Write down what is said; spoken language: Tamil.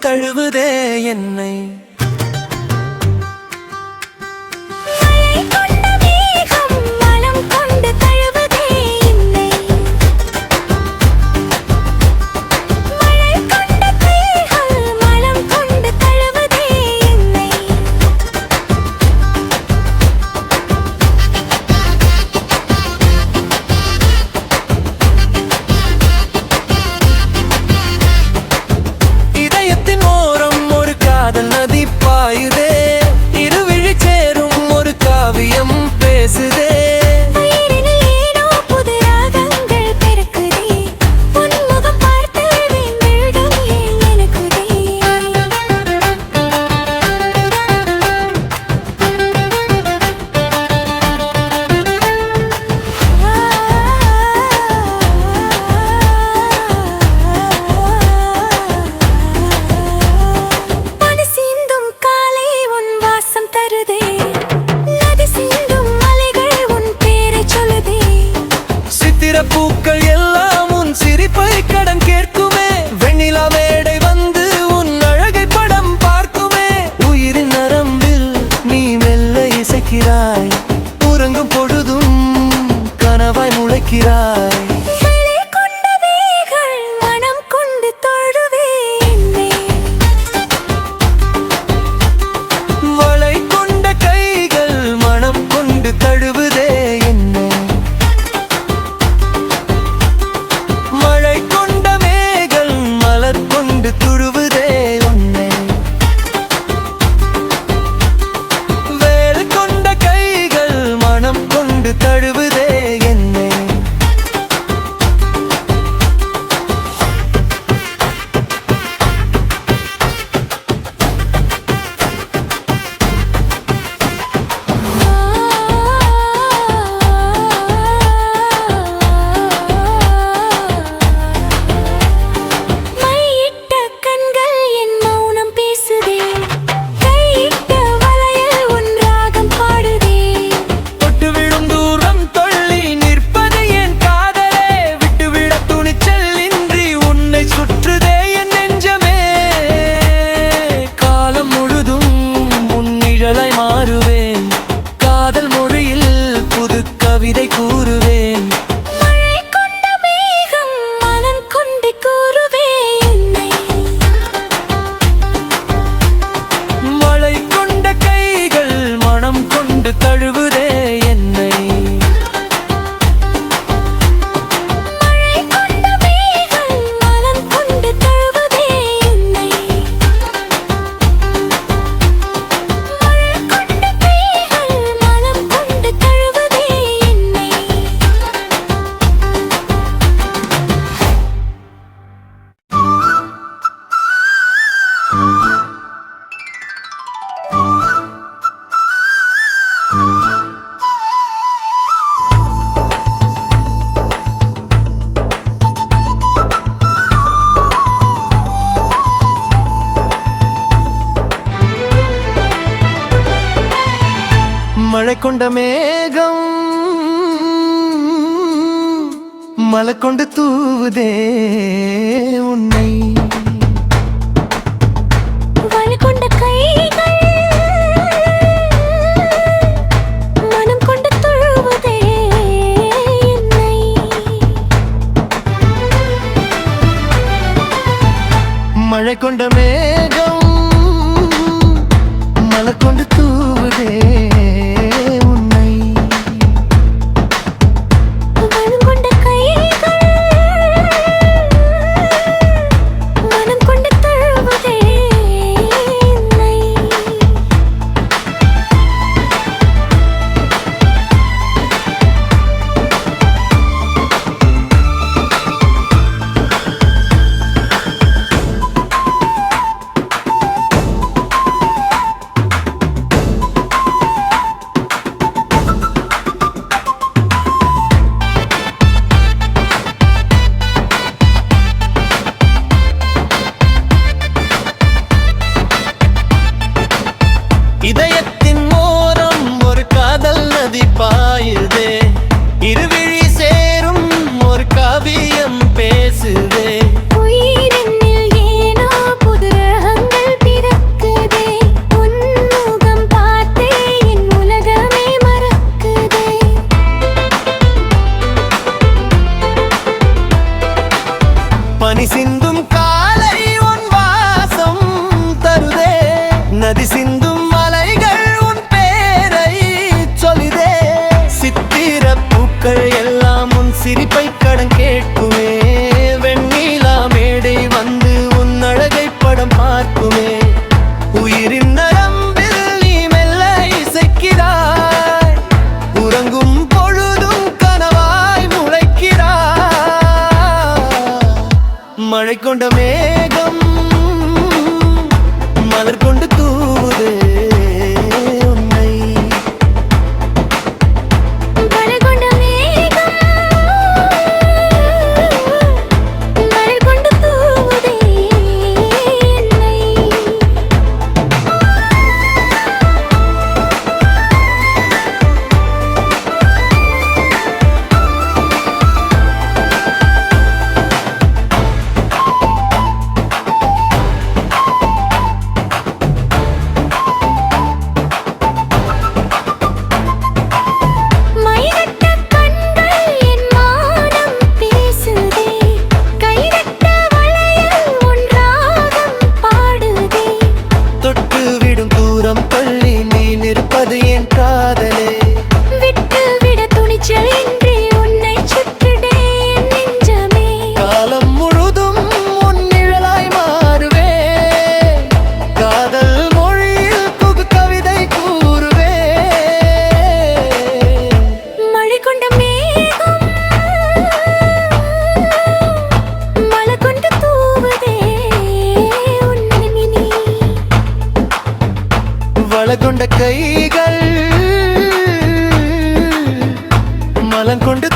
தழுவுதே என்னை. பூக்கள் எல்லாம் உன் சிரிப்பை கடன் கேட்குமே. வெண்ணிலா மேடை வந்து உன் அழகை படம் பார்க்குமே. உயிரின் நரம்பில் நீ மெல்ல இசைக்கிறாய். உறங்கும் பொழுதும் கனவாய் முளைக்கிறாய். காதல் மொழியில் புது கவிதை கூறுவேன். மழை கொண்ட மேகம் மனம் கொண்டு கூறுவே என்னை. மழை கொண்ட கைகள் மனம் கொண்டு தழுவுதே என்னை. மழை கொண்ட மேகம் மனம் கொண்டு தழுவுதே என்னை. மழை கொண்ட மேகம் மலை கொண்டு தூவுதே உன்னை. மழை கொண்ட கைகள் மனம் கொண்டு தழுவுதே என்னை. மழை கொண்ட மேகம் மலை கொண்டு தூவுதே. இதயத்தின் ஓரம் ஒரு காதல் நதி பாயுதே. இருவிழி சேரும் ஒரு காவியம் பேசுதே. உயிரினில் ஏனோ புது வள கொண்ட கைகள் மலம் கொண்டு